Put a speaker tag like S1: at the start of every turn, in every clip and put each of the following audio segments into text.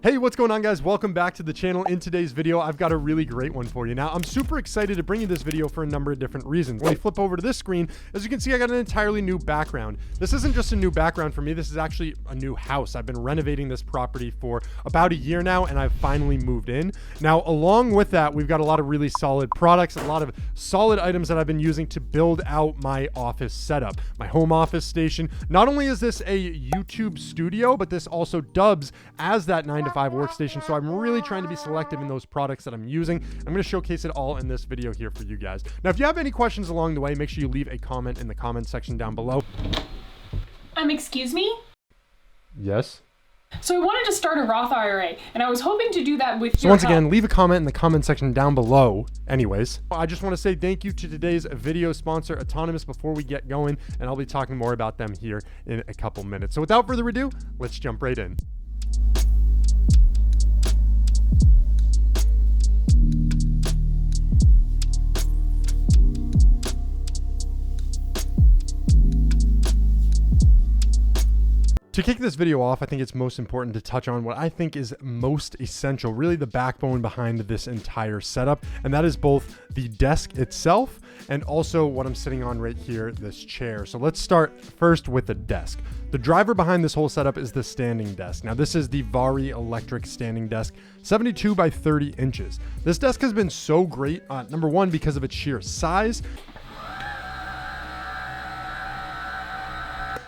S1: Hey, what's going on, guys? Welcome back to the channel. In today's video, I've got a really great one for you. Now, I'm super excited to bring you this video for a number of different reasons. When we flip over to this screen, as you can see, I got an entirely new background. This isn't just a new background for me. This is actually a new house. I've been renovating this property for about a year now, and I've finally moved in. Now, along with that, we've got a lot of really solid products, a lot of solid items that I've been using to build out my office setup, my home office station. Not only is this a YouTube studio, but this also dubs as that 9-to-5 workstation. So I'm really trying to be selective in those products that I'm using. I'm going to showcase it all in this video here for you guys. Now, if you have any questions along the way, make sure you leave a comment in the comment section down below.
S2: Excuse me?
S1: Yes.
S2: So I wanted to start a Roth IRA, and I was hoping to do that with
S1: So once again, leave a comment in the comment section down below. Anyways, I just want to say thank you to today's video sponsor, Autonomous, before we get going, and I'll be talking more about them here in a couple minutes. So without further ado, let's jump right in. To kick this video off, I think it's most important to touch on what I think is most essential, really the backbone behind this entire setup, and that is both the desk itself and also what I'm sitting on right here, this chair. So let's start first with the desk. The driver behind this whole setup is the standing desk. Now, this is the Vari electric standing desk, 72 by 30 inches. This desk has been so great, number one, because of its sheer size.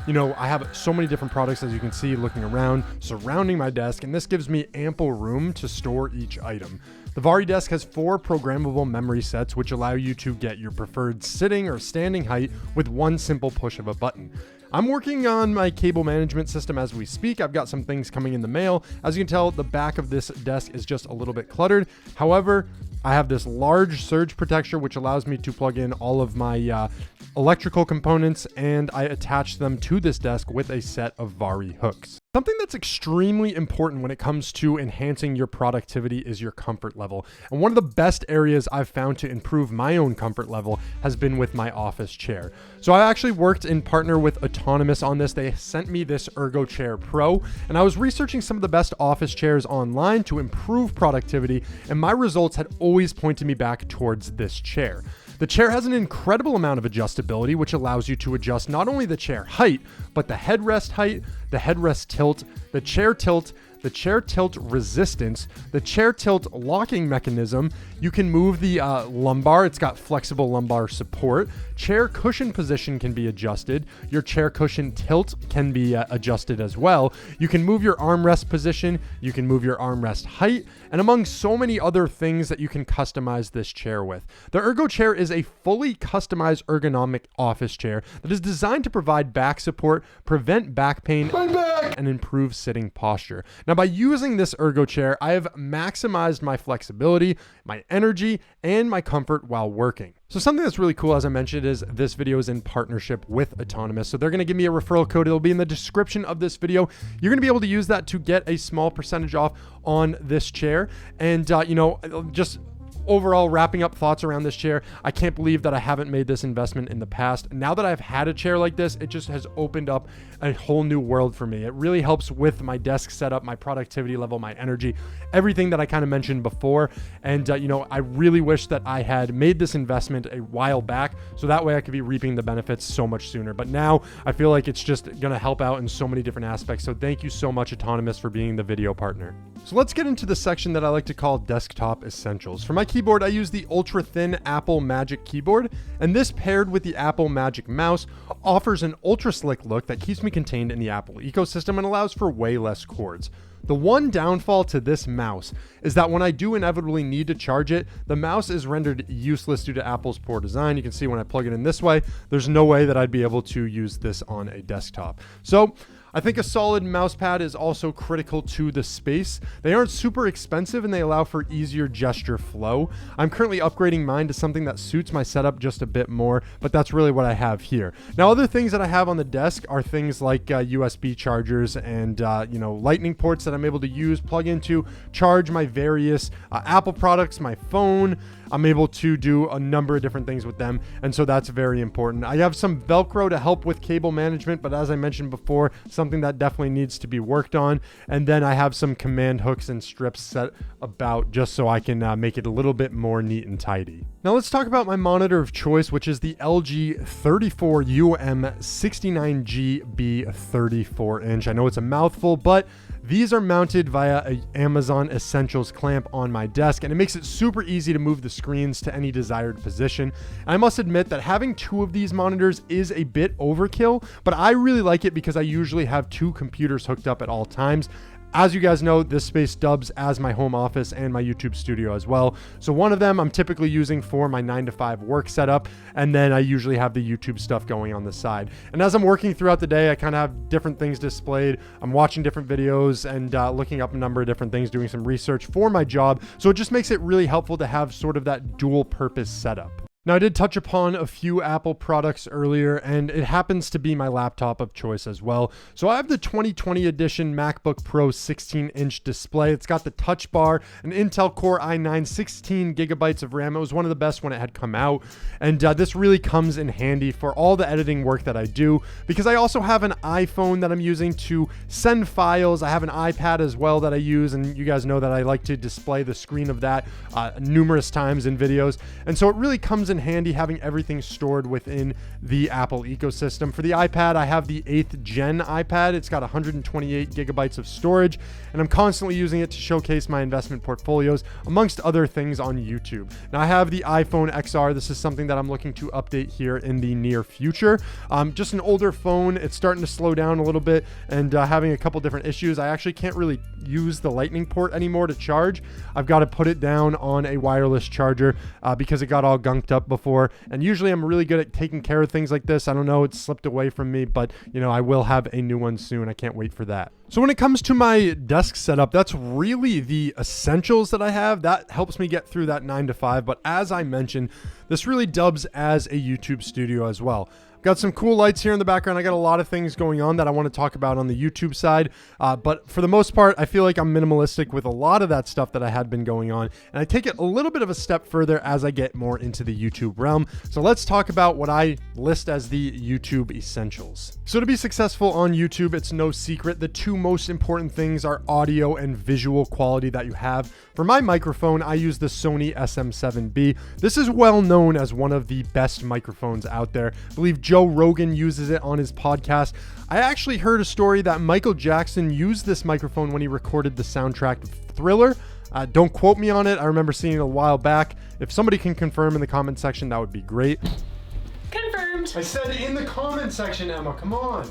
S1: You know, I have so many different products, as you can see, looking around, surrounding my desk, and this gives me ample room to store each item. The Vari desk has 4 programmable memory sets, which allow you to get your preferred sitting or standing height with one simple push of a button. I'm working on my cable management system as we speak. I've got some things coming in the mail. As you can tell, the back of this desk is just a little bit cluttered. However, I have this large surge protector, which allows me to plug in all of my electrical components, and I attach them to this desk with a set of Vari hooks. Something that's extremely important when it comes to enhancing your productivity is your comfort level. And one of the best areas I've found to improve my own comfort level has been with my office chair. So I actually worked in partner with Autonomous on this. They sent me this ErgoChair Pro, and I was researching some of the best office chairs online to improve productivity, and my results had always pointed me back towards this chair. The chair has an incredible amount of adjustability, which allows you to adjust not only the chair height, but the headrest height, the headrest tilt, the chair tilt resistance, the chair tilt locking mechanism. You can move the lumbar. It's got flexible lumbar support. Chair cushion position can be adjusted. Your chair cushion tilt can be adjusted as well. You can move your armrest position. You can move your armrest height, and among so many other things that you can customize this chair with. The ErgoChair is a fully customized ergonomic office chair that is designed to provide back support, prevent back pain, and improve sitting posture. Now, by using this ErgoChair, I have maximized my flexibility, my energy, and my comfort while working. So something that's really cool, as I mentioned, is this video is in partnership with Autonomous. So they're going to give me a referral code. It'll be in the description of this video. You're going to be able to use that to get a small percentage off on this chair. And, you know, just overall wrapping up thoughts around this chair, I can't believe that I haven't made this investment in the past. Now that I've had a chair like this, it just has opened up a whole new world for me. It really helps with my desk setup, my productivity level, my energy, everything that I kind of mentioned before. And, you know, I really wish that I had made this investment a while back, so that way I could be reaping the benefits so much sooner. But now I feel like it's just going to help out in so many different aspects. So thank you so much, Autonomous, for being the video partner. So let's get into the section that I like to call desktop essentials. For my keyboard, I use the ultra thin Apple Magic keyboard, and this paired with the Apple Magic mouse offers an ultra slick look that keeps me contained in the Apple ecosystem and allows for way less cords. The one downfall to this mouse is that when I do inevitably need to charge it, the mouse is rendered useless due to Apple's poor design. You can see when I plug it in this way, there's no way that I'd be able to use this on a desktop. So I think a solid mouse pad is also critical to the space. They aren't super expensive and they allow for easier gesture flow. I'm currently upgrading mine to something that suits my setup just a bit more, but that's really what I have here. Now, other things that I have on the desk are things like USB chargers and you know, lightning ports that I'm able to use, plug into, charge my various Apple products, my phone, I'm able to do a number of different things with them. And so that's very important. I have some Velcro to help with cable management, but as I mentioned before, something that definitely needs to be worked on. And then I have some command hooks and strips set about just so I can make it a little bit more neat and tidy. Now let's talk about my monitor of choice, which is the LG 34UM 69GB 34-inch. I know it's a mouthful, but these are mounted via an Amazon Essentials clamp on my desk, and it makes it super easy to move the screens to any desired position. And I must admit that having two of these monitors is a bit overkill, but I really like it because I usually have two computers hooked up at all times. As you guys know, this space dubs as my home office and my YouTube studio as well. So one of them I'm typically using for my 9-to-5 work setup, and then I usually have the YouTube stuff going on the side. And as I'm working throughout the day, I kind of have different things displayed. I'm watching different videos and looking up a number of different things, doing some research for my job. So it just makes it really helpful to have sort of that dual purpose setup. Now, I did touch upon a few Apple products earlier, and it happens to be my laptop of choice as well. So I have the 2020 edition MacBook Pro 16-inch display. It's got the touch bar, an Intel Core i9, 16 gigabytes of RAM. It was one of the best when it had come out. And this really comes in handy for all the editing work that I do, because I also have an iPhone that I'm using to send files. I have an iPad as well that I use, and you guys know that I like to display the screen of that numerous times in videos. And so it really comes in handy having everything stored within the Apple ecosystem. For the iPad, I have the 8th gen iPad. It's got 128 gigabytes of storage, and I'm constantly using it to showcase my investment portfolios, amongst other things on YouTube. Now, I have the iPhone XR. This is something that I'm looking to update here in the near future. Just an older phone. It's starting to slow down a little bit and having a couple different issues. I actually can't really use the lightning port anymore to charge. I've got to put it down on a wireless charger because it got all gunked up before. And usually I'm really good at taking care of things like this. I don't know, it's slipped away from me, but you know, I will have a new one soon. I can't wait for that. So when it comes to my desk setup, that's really the essentials that I have. That helps me get through that 9-to-5. But as I mentioned, this really dubs as a YouTube studio as well. Got some cool lights here in the background. I got a lot of things going on that I want to talk about on the YouTube side. But for the most part, I feel like I'm minimalistic with a lot of that stuff that I had been going on. And I take it a little bit of a step further as I get more into the YouTube realm. So let's talk about what I list as the YouTube essentials. So to be successful on YouTube, it's no secret. The two most important things are audio and visual quality that you have. For my microphone, I use the Sony SM7B. This is well known as one of the best microphones out there. I believe Joe Rogan uses it on his podcast. I actually heard a story that Michael Jackson used this microphone when he recorded the soundtrack of Thriller. Don't quote me on it. I remember seeing it a while back. If somebody can confirm in the comment section, that would be great.
S2: Confirmed.
S1: I said in the comment section, Emma, come on.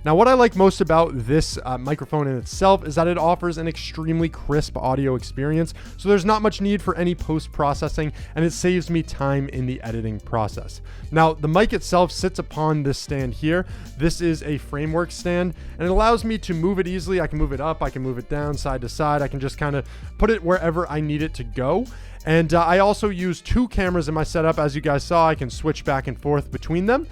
S1: Now, what I like most about this microphone in itself is that it offers an extremely crisp audio experience, so there's not much need for any post-processing, and it saves me time in the editing process. Now, the mic itself sits upon this stand here. This is a framework stand, and it allows me to move it easily. I can move it up, I can move it down, side to side. I can just kind of put it wherever I need it to go. And I also use two cameras in my setup. As you guys saw, I can switch back and forth between them.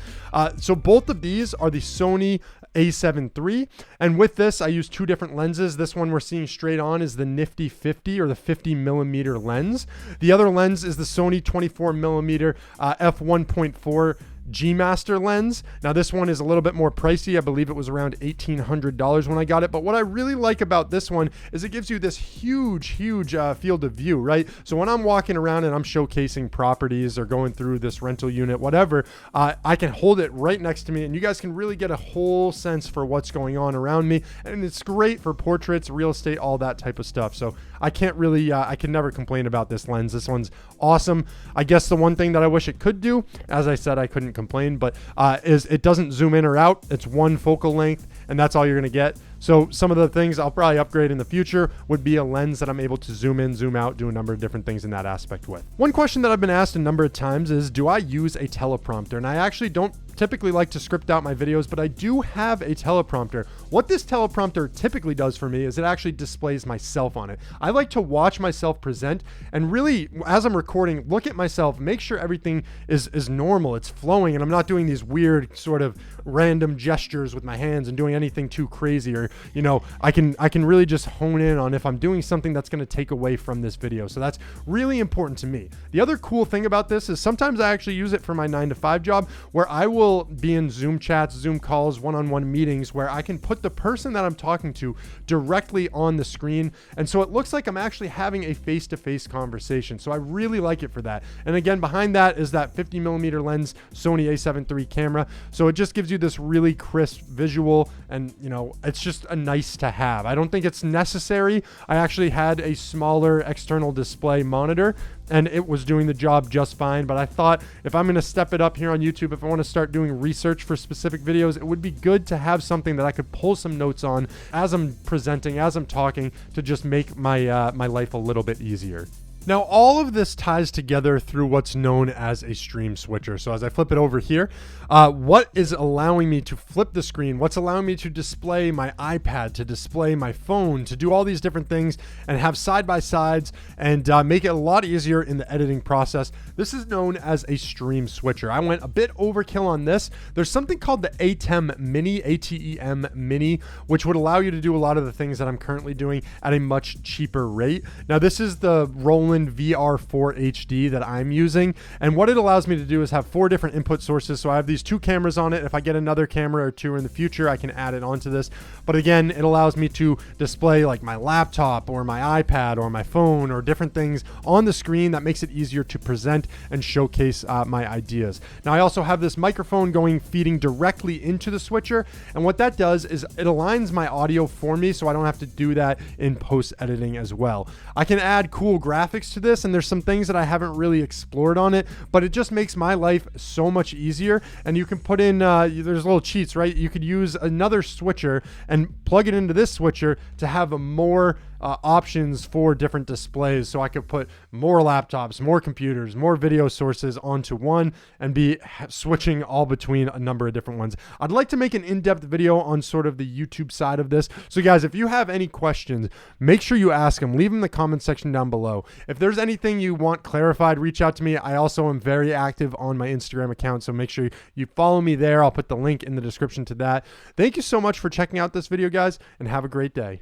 S1: So both of these are the Sony A7 III, and with this I use two different lenses. This one we're seeing straight on is the nifty 50 or the 50 millimeter lens. The other lens is the Sony 24 millimeter f1.4 G Master lens. Now this one is a little bit more pricey. I believe it was around $1,800 when I got it. But what I really like about this one is it gives you this huge field of view, right? So when I'm walking around and I'm showcasing properties or going through this rental unit, whatever, I can hold it right next to me and you guys can really get a whole sense for what's going on around me. And it's great for portraits, real estate, all that type of stuff. So I can't really, I can never complain about this lens. This one's awesome. I guess the one thing that I wish it could do, as I said, I couldn't complain, but is it doesn't zoom in or out. It's one focal length and that's all you're going to get. So some of the things I'll probably upgrade in the future would be a lens that I'm able to zoom in, zoom out, do a number of different things in that aspect with. One question that I've been asked a number of times is, do I use a teleprompter? And I actually don't typically like to script out my videos, but I do have a teleprompter. What this teleprompter typically does for me is it actually displays myself on it. I like to watch myself present and really, as I'm recording, look at myself, make sure everything is normal, it's flowing, and I'm not doing these weird sort of random gestures with my hands and doing anything too crazy or where, you know, I can really just hone in on if I'm doing something that's going to take away from this video. So that's really important to me. The other cool thing about this is sometimes I actually use it for my 9-to-5 job, where I will be in Zoom chats, Zoom calls, one-on-one meetings where I can put the person that I'm talking to directly on the screen. And so it looks like I'm actually having a face-to-face conversation. So I really like it for that. And again, behind that is that 50mm lens Sony a7 III camera. So it just gives you this really crisp visual, and you know, it's just a nice to have. I don't think it's necessary. I actually had a smaller external display monitor and it was doing the job just fine. But I thought if I'm going to step it up here on YouTube, if I want to start doing research for specific videos, it would be good to have something that I could pull some notes on as I'm presenting, as I'm talking, to just make my my life a little bit easier. Now, all of this ties together through what's known as a stream switcher. So as I flip it over here, what is allowing me to flip the screen, what's allowing me to display my iPad, to display my phone, to do all these different things and have side-by-sides and make it a lot easier in the editing process. This is known as a stream switcher. I went a bit overkill on this. There's something called the ATEM Mini, ATEM Mini, which would allow you to do a lot of the things that I'm currently doing at a much cheaper rate. Now, this is the Roland VR4 HD that I'm using, and what it allows me to do is have 4 different input sources. So I have these 2 cameras on it. If I get another camera or 2 in the future, I can add it onto this. But again, it allows me to display like my laptop or my iPad or my phone or different things on the screen. That makes it easier to present and showcase my ideas. Now, I also have this microphone feeding directly into the switcher, and what that does is it aligns my audio for me, so I don't have to do that in post editing as well. I can add cool graphics to this, and there's some things that I haven't really explored on it, but it just makes my life so much easier. And you can put in there's little cheats, right? You could use another switcher and plug it into this switcher to have a more options for different displays. So I could put more laptops, more computers, more video sources onto one and be switching all between a number of different ones. I'd like to make an in-depth video on sort of the YouTube side of this. So guys, if you have any questions, make sure you ask them. Leave them in the comment section down below. If there's anything you want clarified, reach out to me. I also am very active on my Instagram account, so make sure you follow me there. I'll put the link in the description to that. Thank you so much for checking out this video, guys, and have a great day.